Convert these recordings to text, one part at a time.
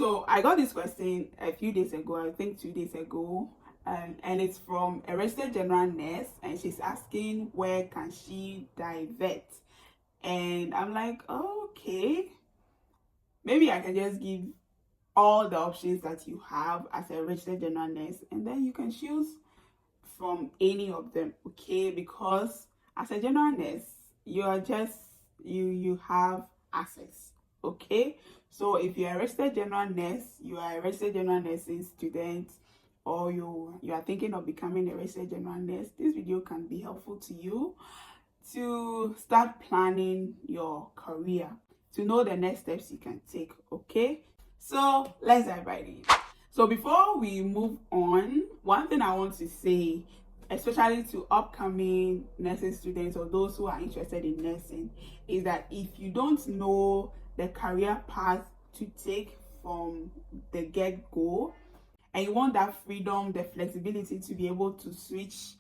So I got this question a few days ago, I think 2 days ago, and it's from a registered general nurse, and she's asking where can she divert. And I'm like, okay, maybe I can just give all the options that you have as a registered general nurse, and then you can choose from any of them, okay? Because as a general nurse, you are just you have access, okay? So if you're a registered general nurse, you are a registered general nursing student, or you are thinking of becoming a registered general nurse, this video can be helpful to you to start planning your career, to know the next steps you can take, okay? So let's dive right in. So before we move on, one thing I want to say, especially to upcoming nursing students or those who are interested in nursing, is that if you don't know the career path to take from the get-go, and you want that freedom, the flexibility to be able to switch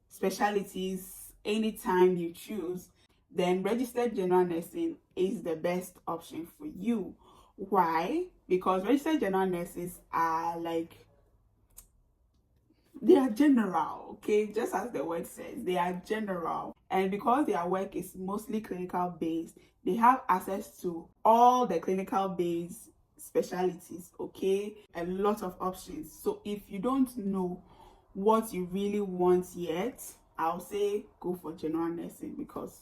specialties anytime you choose, then registered general nursing is the best option for you. Why? Because registered general nurses are they are general, okay? Just as the word says, they are general. And because their work is mostly clinical based, they have access to all the clinical based specialties, okay? A lot of options. So if you don't know what you really want yet, I'll say go for general nursing because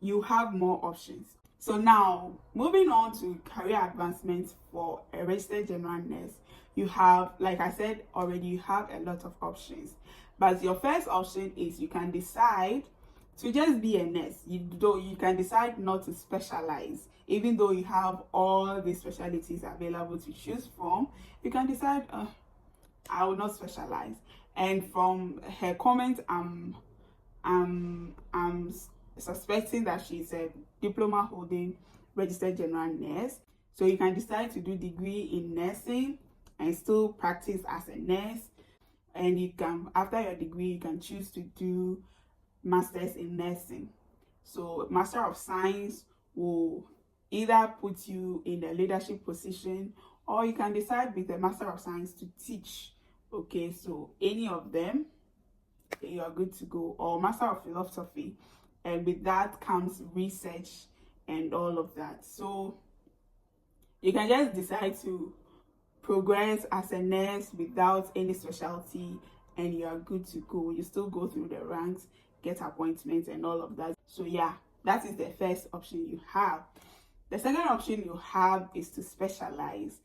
you have more options. So now, moving on to career advancement for a registered general nurse, you have, like I said already, you have a lot of options. But your first option is you can decide to just be a nurse. You can decide not to specialize. Even though you have all the specialties available to choose from, you can decide, I will not specialize. And from her comment, I'm suspecting that she's a diploma holding registered general nurse. So you can decide to do degree in nursing and still practice as a nurse. And you can, after your degree, you can choose to do masters in nursing. So Master of Science will either put you in a leadership position, or you can decide with a Master of Science to teach. Okay, so any of them, you are good to go. Or Master of Philosophy, and with that comes research and all of that. So you can just decide to progress as a nurse without any specialty, and you are good to go. You still go through the ranks, get appointments and all of that. So yeah, that is the first option you have. The second option you have is to specialize.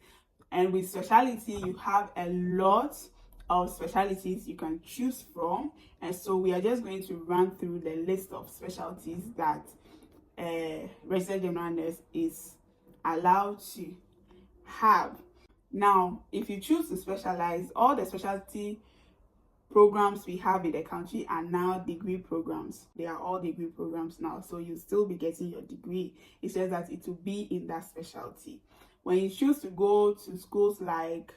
And with specialty, you have a lot of specialties you can choose from. And so we are just going to run through the list of specialties that a registered general nurse is allowed to have. Now, if you choose to specialize, all the specialty programs we have in the country are now degree programs. They are all degree programs now, so you'll still be getting your degree. It's just that it will be in that specialty. When you choose to go to schools like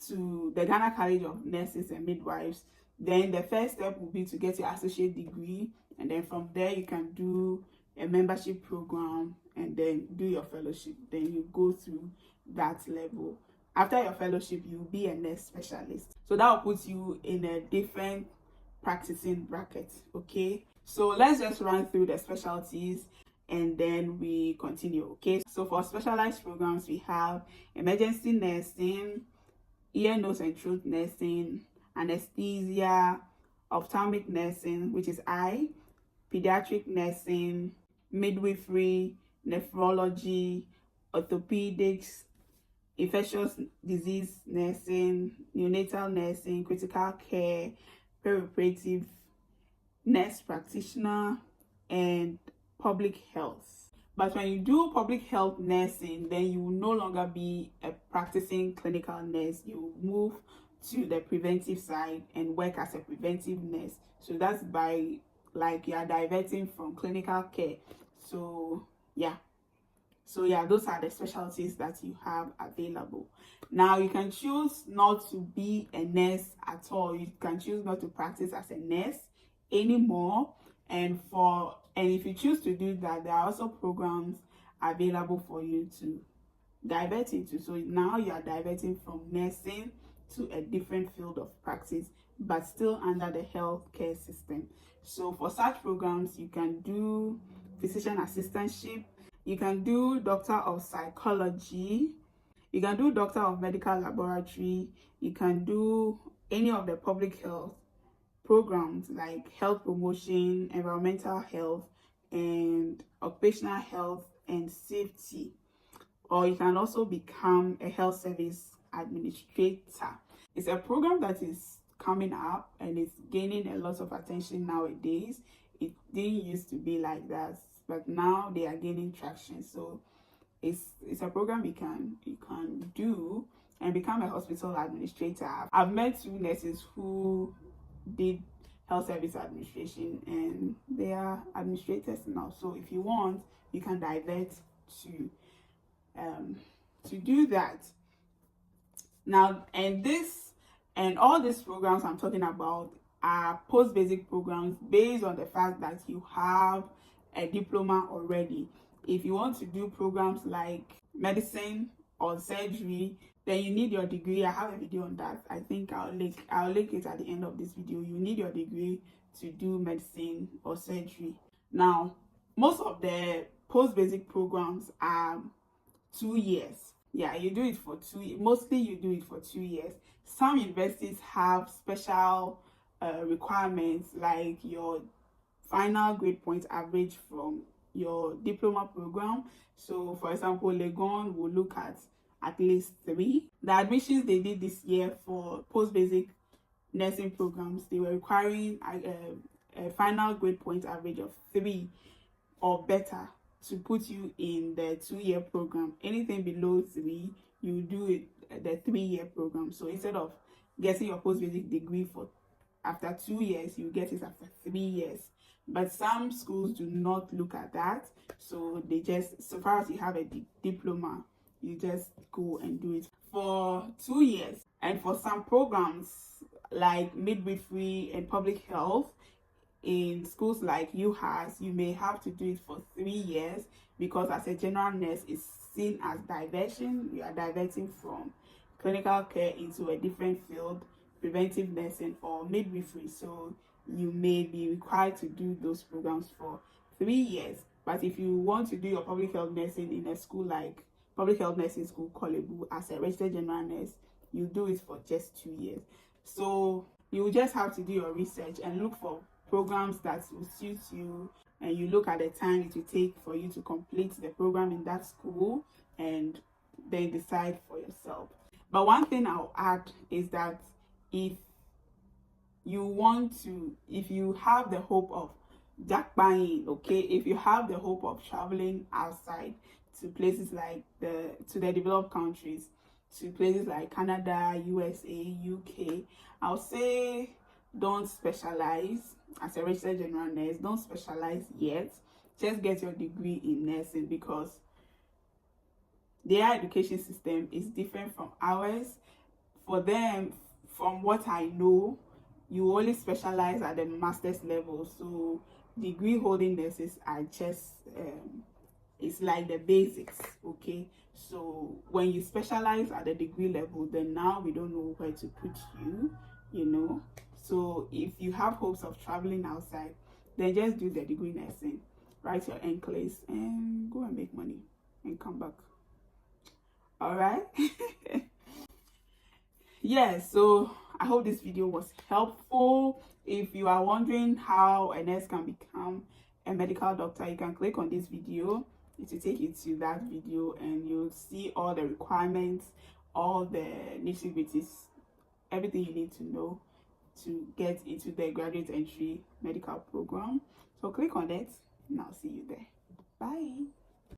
to the Ghana College of Nurses and Midwives, then the first step will be to get your associate degree, and then from there you can do a membership program and then do your fellowship. Then you go through that level. After your fellowship, you'll be a nurse specialist. So that will put you in a different practicing bracket, okay? So let's just run through the specialties and then we continue, okay? So for specialized programs, we have emergency nursing, ear, nose, and throat nursing, anesthesia, ophthalmic nursing, which is eye, pediatric nursing, midwifery, nephrology, orthopedics, infectious disease nursing, neonatal nursing, critical care, perioperative nurse practitioner, and public health. But when you do public health nursing, then you will no longer be a practicing clinical nurse. You will move to the preventive side and work as a preventive nurse. So that's by you are diverting from clinical care. So yeah, those are the specialties that you have available. Now you can choose not to be a nurse at all. You can choose not to practice as a nurse anymore. And if you choose to do that, there are also programs available for you to divert into. So now you are diverting from nursing to a different field of practice, but still under the healthcare system. So for such programs, you can do physician assistantship, you can do doctor of psychology, you can do doctor of medical laboratory, you can do any of the public health programs like health promotion, environmental health, and occupational health and safety. Or you can also become a health service administrator. It's a program that is coming up and it's gaining a lot of attention nowadays. It didn't used to be like that, but now they are gaining traction. So it's a program you can do and become a hospital administrator. I've met 2 nurses who did health service administration and they are administrators now. So if you want, you can divert to do that now. And all these programs I'm talking about are post-basic programs based on the fact that you have a diploma already. If you want to do programs like medicine or surgery, then you need your degree. I have a video on that. I think I'll link it at the end of this video. You need your degree to do medicine or surgery. Now, most of the post-basic programs are 2 years. Yeah, you do it for 2 years. Mostly you do it for 2 years. Some universities have special requirements, like your final grade point average from your diploma program. So for example, Legon will look at least 3. The admissions they did this year for post-basic nursing programs, they were requiring a final grade point average of 3 or better to put you in the 2-year program. Anything below 3, you do it the 3-year program. So instead of getting your post-basic degree after 2 years, you get it after 3 years. But some schools do not look at that. So they just, so far as you have a diploma, you just go and do it for 2 years. And for some programs like midwifery and public health, in schools like UHAS, you may have to do it for 3 years, because as a general nurse, it's seen as diversion. You are diverting from clinical care into a different field, preventive nursing or midwifery. So you may be required to do those programs for 3 years. But if you want to do your public health nursing in a school like Public Health Nursing School, Kolebu, as a registered general nurse, you do it for just 2 years. So you just have to do your research and look for programs that will suit you, and you look at the time it will take for you to complete the program in that school, and then decide for yourself. But one thing I'll add is that if you have the hope of jackpotting, okay, if you have the hope of traveling outside to places like to the developed countries, to places like Canada, USA, UK, I'll say don't specialize as a registered general nurse. Don't specialize yet. Just get your degree in nursing, because their education system is different from ours. For them, from what I know, you only specialize at the master's level. So degree holding nurses are just it's like the basics, okay? So when you specialize at the degree level, then now we don't know where to put you, you know. So if you have hopes of traveling outside, then just do the degree nursing, write your NCLEX, and go and make money and come back. All right. Yeah, so I hope this video was helpful. If you are wondering how a nurse can become a medical doctor, you can click on this video. It will take you to that video, and you'll see all the requirements, all the nitty-gritties, everything you need to know to get into the graduate entry medical program. So click on it, and I'll see you there. Bye.